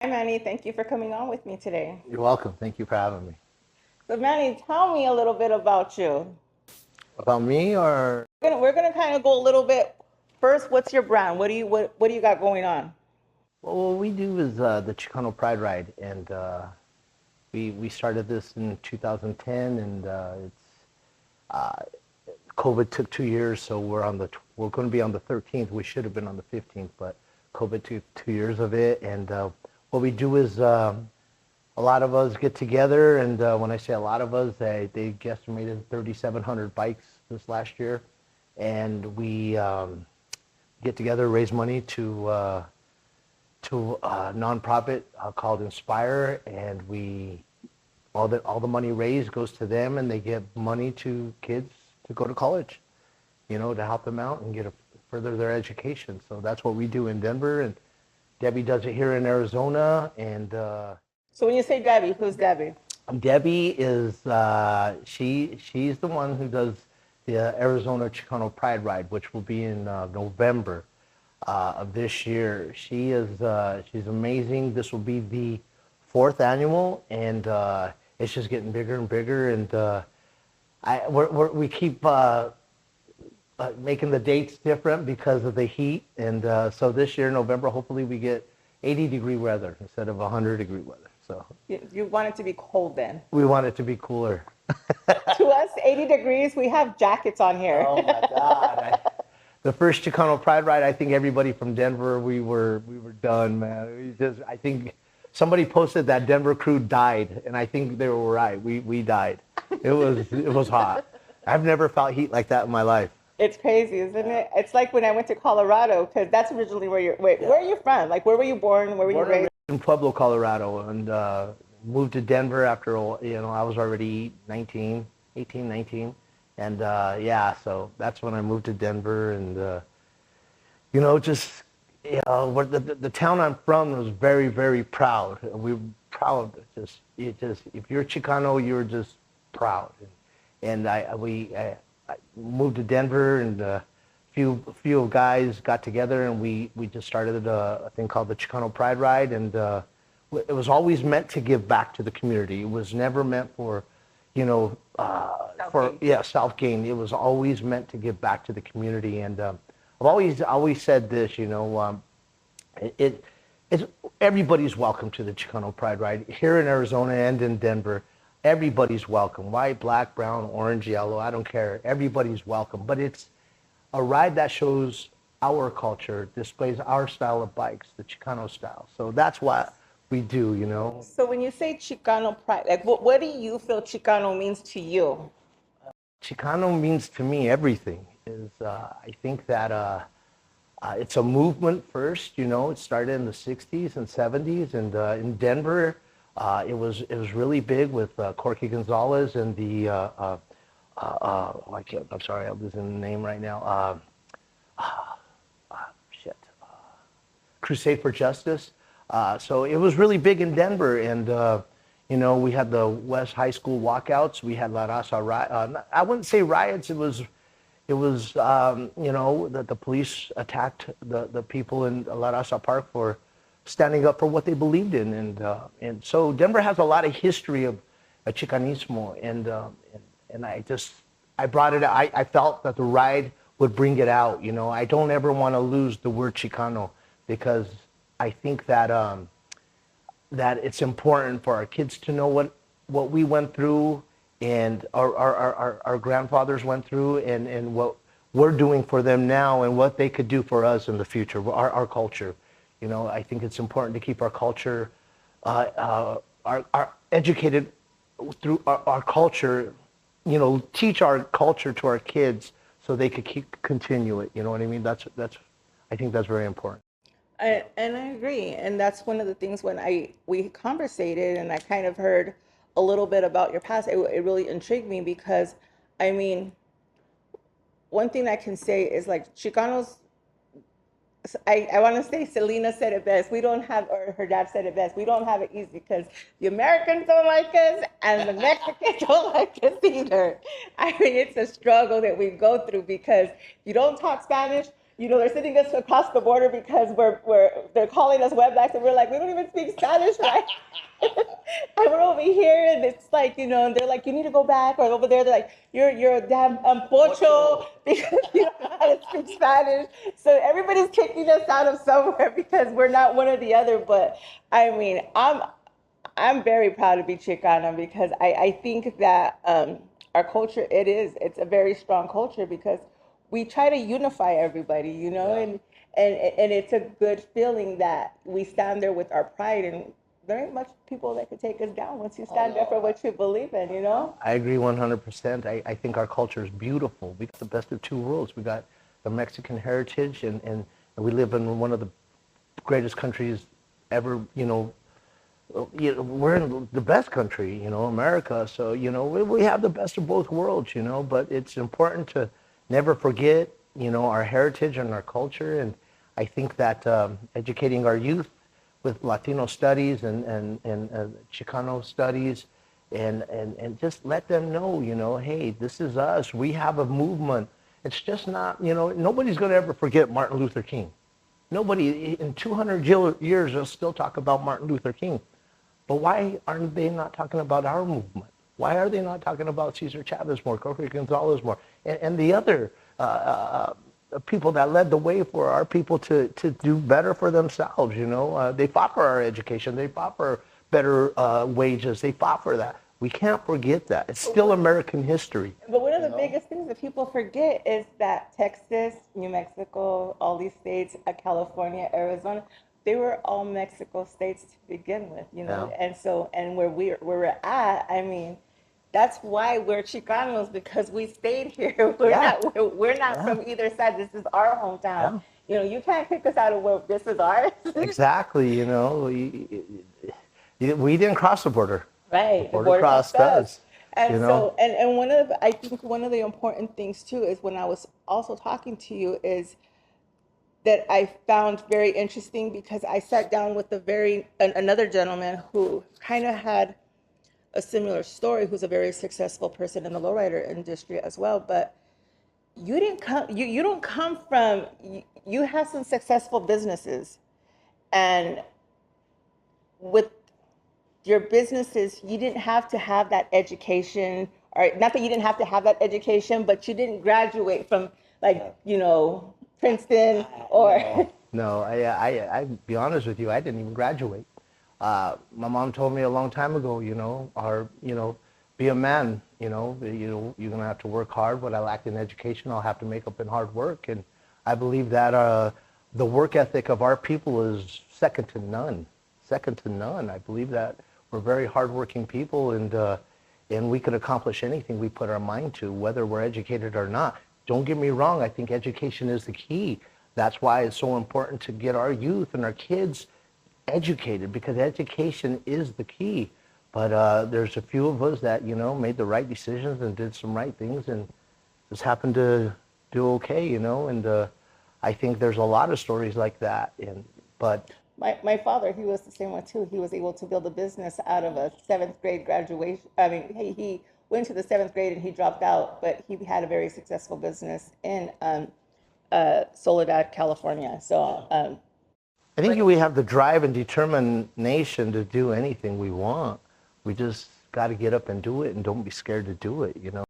Hi, Manny. Thank you for coming on with me today. You're welcome. Thank you for having me. So, Manny, tell me a little bit about you. About me or We're gonna kind of go a little bit. First, what's your brand? What do you got going on? well, what we do is the Chicano Pride Ride, and we started this in 2010, and uh, COVID took 2 years, so we're going to be on the 13th. We should have been on the 15th, but COVID took 2 years of it, and what we do is a lot of us get together, and when I say a lot of us, they guesstimated 3,700 bikes this last year, and we get together, raise money to a nonprofit called Inspire, and we all the money raised goes to them, and they give money to kids to go to college, to help them out and further their education. So that's what we do in Denver, and Debbie does it here in Arizona, and So, when you say Debbie, who's Debbie? Debbie is she's the one who does the Arizona Chicano Pride Ride, which will be in November of this year. She's amazing. This will be the fourth annual, and it's just getting bigger and bigger. And we keep making the dates different because of the heat. And so this year, November, hopefully we get 80-degree weather instead of 100-degree weather. So You want it to be cold then. we want it to be cooler. To us, 80 degrees, we have jackets on here. Oh my God! The first Chicano Pride Ride, I think everybody from Denver, we were done, man. I think somebody posted that Denver crew died, and I think they were right. We died. It was hot. I've never felt heat like that in my life. It's crazy, isn't it? It's like when I went to Colorado, because that's originally where where are you from? Like, where were you born? Where were you Born and raised? raised in Pueblo, Colorado, and moved to Denver after I was already 19, 18, 19, and yeah, so that's when I moved to Denver, and just where the town I'm from was very, very proud. We were proud. Just if you're Chicano, you're just proud. And I moved to Denver, and a few guys got together, and we just started a thing called the Chicano Pride Ride, and it was always meant to give back to the community. It was never meant for, Self-gain. self gain. It was always meant to give back to the community, and I've always said this, it it's everybody's welcome to the Chicano Pride Ride here in Arizona and in Denver. Everybody's welcome. White, black, brown, orange, yellow. I don't care. Everybody's welcome. But it's a ride that shows our culture, displays our style of bikes, the Chicano style. So that's what we do. So when you say Chicano pride, like what do you feel Chicano means to you? Chicano means to me everything. I think that it's a movement first. It started in the '60s and '70s, and in Denver, it was really big with Corky Gonzalez and the I'm sorry, I'm losing the name right now. Shit, Crusade for Justice. So it was really big in Denver, and we had the West High School walkouts. We had La Raza I wouldn't say riots. It was that the police attacked the people in La Raza Park for standing up for what they believed in, and so Denver has a lot of history of Chicanismo, and I brought it. I felt that the ride would bring it out. I don't ever want to lose the word Chicano because I think that it's important for our kids to know what we went through and our grandfathers went through, and what we're doing for them now and what they could do for us in the future, our culture. I think it's important to keep our culture, our educated through our culture, teach our culture to our kids so they could continue it. You know what I mean? I think that's very important. And I agree. And that's one of the things when we conversated and I kind of heard a little bit about your past, it really intrigued me because I mean, one thing I can say is like Chicanos, I want to say Selena said it best. We don't have, or her dad said it best. We don't have it easy because the Americans don't like us and the Mexicans don't like us either. I mean, it's a struggle that we go through because you don't talk Spanish, they're sending us across the border because they're calling us wetbacks, and we're like, we don't even speak Spanish, right? And we're over here, and it's like, and they're like, you need to go back, or over there, they're like, you're a damn pocho because you don't know how to speak Spanish. So everybody's kicking us out of somewhere because we're not one or the other. But I mean, I'm very proud to be Chicana because I think that our culture, it's a very strong culture because we try to unify everybody, Yeah. and it's a good feeling that we stand there with our pride, and there ain't much people that could take us down once you stand there for what you believe in. I agree 100%. I think our culture is beautiful. We got the best of two worlds. We got the Mexican heritage, and we live in one of the greatest countries ever, we're in the best country, America. So, we have the best of both worlds, but it's important to never forget, our heritage and our culture. And I think that educating our youth with Latino studies and Chicano studies and just let them know, hey, this is us. We have a movement. It's just not, nobody's going to ever forget Martin Luther King. Nobody in 200 years will still talk about Martin Luther King. But why aren't they not talking about our movement? Why are they not talking about Cesar Chavez more, Jorge Gonzalez more, and the other people that led the way for our people to do better for themselves? They fought for our education. They fought for better wages. They fought for that. We can't forget that. It's still American history. But one of the biggest things that people forget is that Texas, New Mexico, all these states, California, Arizona, they were all Mexico states to begin with. Yeah. And so, and where we're at, I mean, that's why we're Chicanos, because we stayed here. We're Yeah. not Yeah. from either side. This is our hometown. Yeah. You can't kick us out of where this is ours. Exactly. We didn't cross the border. Right, The the border border crossed crossed us. us. And so, and I think one of the important things too is when I was also talking to you is that I found very interesting because I sat down with another gentleman who kind of had a similar story, who's a very successful person in the lowrider industry as well. But you don't come from, you have some successful businesses, and with your businesses, you didn't have to have that education, or not that you didn't have to have that education, but you didn't graduate from, like, Princeton or. No, I be honest with you, I didn't even graduate. My mom told me a long time ago, be a man, you're gonna have to work hard. What I lacked in education, I'll have to make up in hard work. And I believe that the work ethic of our people is second to none. Second to none. I believe that we're very hardworking people, and we could accomplish anything we put our mind to, whether we're educated or not. Don't get me wrong, I think education is the key. That's why it's so important to get our youth and our kids educated, because education is the key. But there's a few of us that, made the right decisions and did some right things and just happened to do okay, and I think there's a lot of stories like that. But My father, he was the same way too. He was able to build a business out of a seventh grade graduation. I mean, he went to the seventh grade and he dropped out, but he had a very successful business in Soledad, California. So I think we have the drive and determination to do anything we want. We just got to get up and do it, and don't be scared to do it,